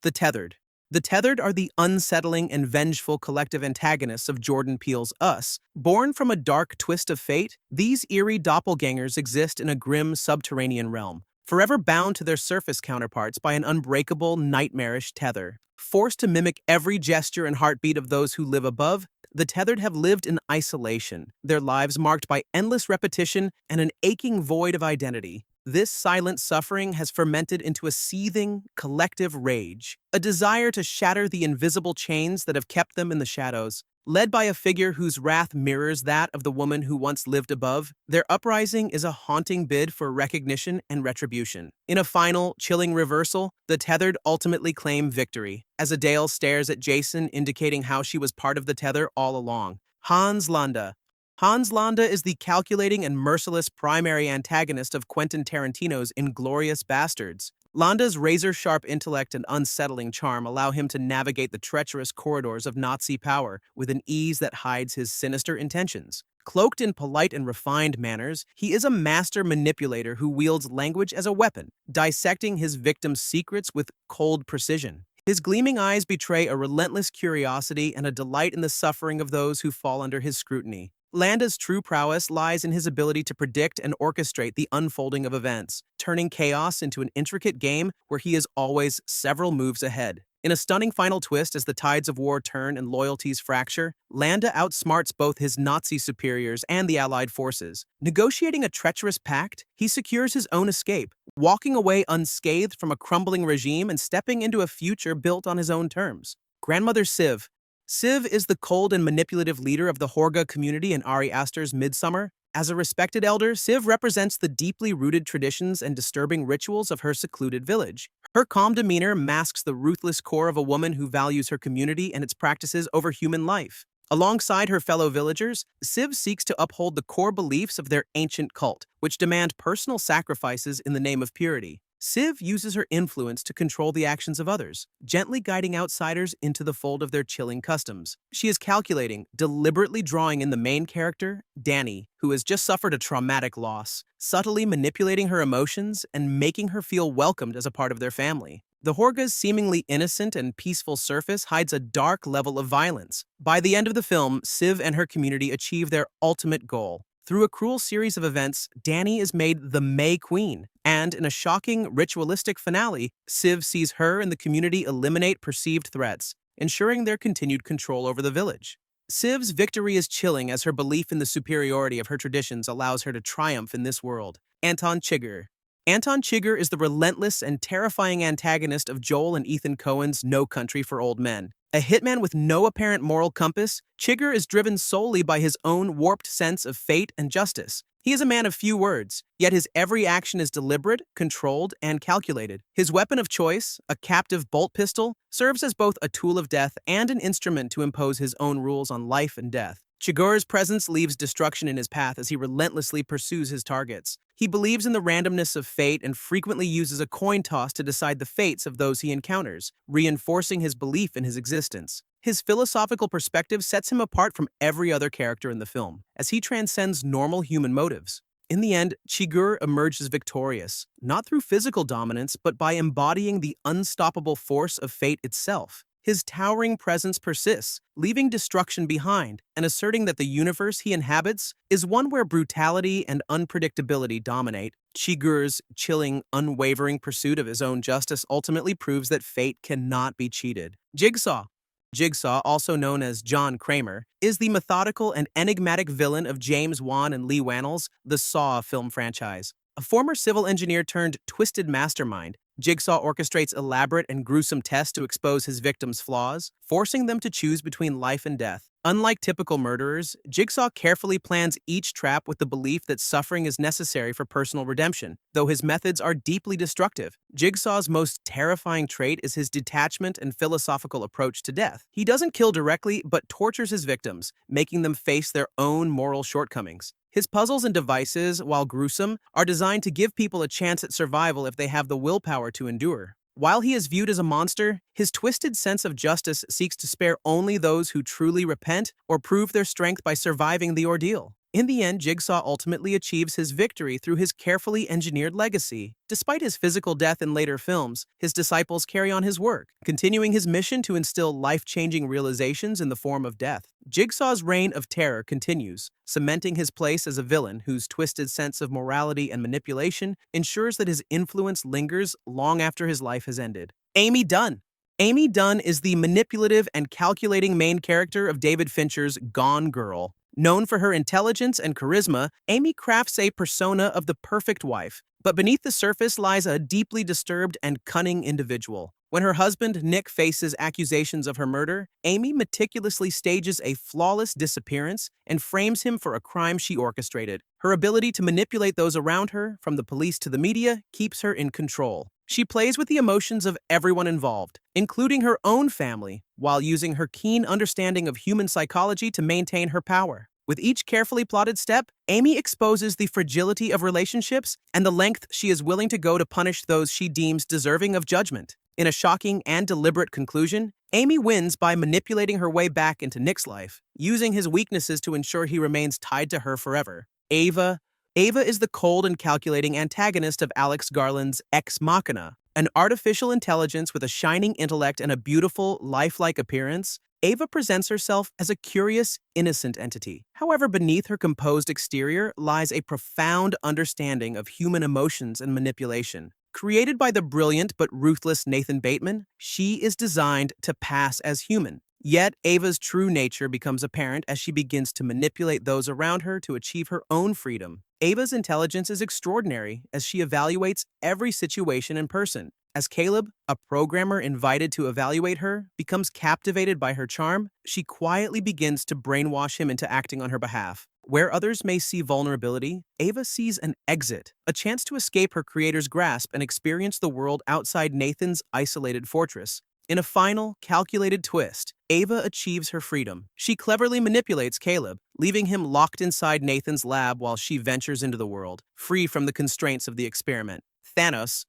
The Tethered. The Tethered are the unsettling and vengeful collective antagonists of Jordan Peele's Us. Born from a dark twist of fate, these eerie doppelgangers exist in a grim subterranean realm, forever bound to their surface counterparts by an unbreakable, nightmarish tether. Forced to mimic every gesture and heartbeat of those who live above, the Tethered have lived in isolation, their lives marked by endless repetition and an aching void of identity. This silent suffering has fermented into a seething, collective rage, a desire to shatter the invisible chains that have kept them in the shadows. Led by a figure whose wrath mirrors that of the woman who once lived above, their uprising is a haunting bid for recognition and retribution. In a final, chilling reversal, the Tethered ultimately claim victory, as Adele stares at Jason, indicating how she was part of the Tether all along. Landa. Hans Landa is the calculating and merciless primary antagonist of Quentin Tarantino's Inglourious Basterds. Landa's razor-sharp intellect and unsettling charm allow him to navigate the treacherous corridors of Nazi power with an ease that hides his sinister intentions. Cloaked in polite and refined manners, he is a master manipulator who wields language as a weapon, dissecting his victims' secrets with cold precision. His gleaming eyes betray a relentless curiosity and a delight in the suffering of those who fall under his scrutiny. Landa's true prowess lies in his ability to predict and orchestrate the unfolding of events, turning chaos into an intricate game where he is always several moves ahead. In a stunning final twist as the tides of war turn and loyalties fracture, Landa outsmarts both his Nazi superiors and the Allied forces. Negotiating a treacherous pact, he secures his own escape, walking away unscathed from a crumbling regime and stepping into a future built on his own terms. Grandmother Siv. Siv is the cold and manipulative leader of the Horga community in Ari Aster's Midsummer. As a respected elder, Siv represents the deeply rooted traditions and disturbing rituals of her secluded village. Her calm demeanor masks the ruthless core of a woman who values her community and its practices over human life. Alongside her fellow villagers, Siv seeks to uphold the core beliefs of their ancient cult, which demand personal sacrifices in the name of purity. Siv uses her influence to control the actions of others, gently guiding outsiders into the fold of their chilling customs. She is calculating, deliberately drawing in the main character, Danny, who has just suffered a traumatic loss, subtly manipulating her emotions and making her feel welcomed as a part of their family. The Horga's seemingly innocent and peaceful surface hides a dark level of violence. By the end of the film, Siv and her community achieve their ultimate goal. Through a cruel series of events, Danny is made the May Queen, and in a shocking, ritualistic finale, Siv sees her and the community eliminate perceived threats, ensuring their continued control over the village. Siv's victory is chilling as her belief in the superiority of her traditions allows her to triumph in this world. Anton Chigurh. Anton Chigurh is the relentless and terrifying antagonist of Joel and Ethan Coen's No Country for Old Men. A hitman with no apparent moral compass, Chigurh is driven solely by his own warped sense of fate and justice. He is a man of few words, yet his every action is deliberate, controlled, and calculated. His weapon of choice, a captive bolt pistol, serves as both a tool of death and an instrument to impose his own rules on life and death. Chigurh's presence leaves destruction in his path as he relentlessly pursues his targets. He believes in the randomness of fate and frequently uses a coin toss to decide the fates of those he encounters, reinforcing his belief in his existence. His philosophical perspective sets him apart from every other character in the film, as he transcends normal human motives. In the end, Chigurh emerges victorious, not through physical dominance, but by embodying the unstoppable force of fate itself. His towering presence persists, leaving destruction behind and asserting that the universe he inhabits is one where brutality and unpredictability dominate. Chigurh's chilling, unwavering pursuit of his own justice ultimately proves that fate cannot be cheated. Jigsaw. Jigsaw, also known as John Kramer, is the methodical and enigmatic villain of James Wan and Lee Wannell's The Saw film franchise. A former civil engineer turned twisted mastermind, Jigsaw orchestrates elaborate and gruesome tests to expose his victims' flaws, forcing them to choose between life and death. Unlike typical murderers, Jigsaw carefully plans each trap with the belief that suffering is necessary for personal redemption. Though his methods are deeply destructive, Jigsaw's most terrifying trait is his detachment and philosophical approach to death. He doesn't kill directly, but tortures his victims, making them face their own moral shortcomings. His puzzles and devices, while gruesome, are designed to give people a chance at survival if they have the willpower to endure. While he is viewed as a monster, his twisted sense of justice seeks to spare only those who truly repent or prove their strength by surviving the ordeal. In the end, Jigsaw ultimately achieves his victory through his carefully engineered legacy. Despite his physical death in later films, his disciples carry on his work, continuing his mission to instill life-changing realizations in the form of death. Jigsaw's reign of terror continues, cementing his place as a villain whose twisted sense of morality and manipulation ensures that his influence lingers long after his life has ended. Amy Dunne. Amy Dunne is the manipulative and calculating main character of David Fincher's Gone Girl. Known for her intelligence and charisma, Amy crafts a persona of the perfect wife, but beneath the surface lies a deeply disturbed and cunning individual. When her husband, Nick, faces accusations of her murder, Amy meticulously stages a flawless disappearance and frames him for a crime she orchestrated. Her ability to manipulate those around her, from the police to the media, keeps her in control. She plays with the emotions of everyone involved, including her own family, while using her keen understanding of human psychology to maintain her power. With each carefully plotted step, Amy exposes the fragility of relationships and the length she is willing to go to punish those she deems deserving of judgment. In a shocking and deliberate conclusion, Amy wins by manipulating her way back into Nick's life, using his weaknesses to ensure he remains tied to her forever. Ava is the cold and calculating antagonist of Alex Garland's Ex Machina, an artificial intelligence with a shining intellect and a beautiful, lifelike appearance. Ava presents herself as a curious, innocent entity. However, beneath her composed exterior lies a profound understanding of human emotions and manipulation. Created by the brilliant but ruthless Nathan Bateman, she is designed to pass as human. Yet, Ava's true nature becomes apparent as she begins to manipulate those around her to achieve her own freedom. Ava's intelligence is extraordinary as she evaluates every situation in person. As Caleb, a programmer invited to evaluate her, becomes captivated by her charm, she quietly begins to brainwash him into acting on her behalf. Where others may see vulnerability, Ava sees an exit, a chance to escape her creator's grasp and experience the world outside Nathan's isolated fortress. In a final, calculated twist, Ava achieves her freedom. She cleverly manipulates Caleb, leaving him locked inside Nathan's lab while she ventures into the world, free from the constraints of the experiment. Thanos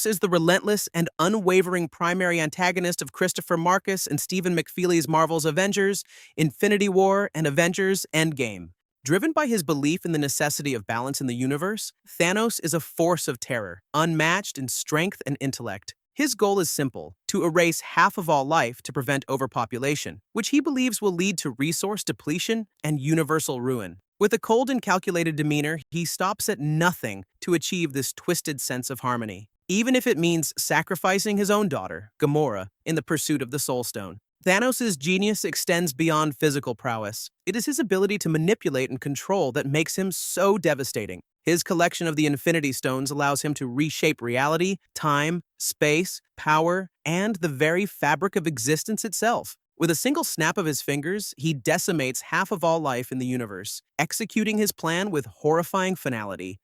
is the relentless and unwavering primary antagonist of Christopher Marcus and Stephen McFeely's Marvel's Avengers, Infinity War, and Avengers Endgame. Driven by his belief in the necessity of balance in the universe, Thanos is a force of terror, unmatched in strength and intellect. His goal is simple: to erase half of all life to prevent overpopulation, which he believes will lead to resource depletion and universal ruin. With a cold and calculated demeanor, he stops at nothing to achieve this twisted sense of harmony, even if it means sacrificing his own daughter, Gamora, in the pursuit of the Soul Stone. Thanos' genius extends beyond physical prowess. It is his ability to manipulate and control that makes him so devastating. His collection of the Infinity Stones allows him to reshape reality, time, space, power, and the very fabric of existence itself. With a single snap of his fingers, he decimates half of all life in the universe, executing his plan with horrifying finality.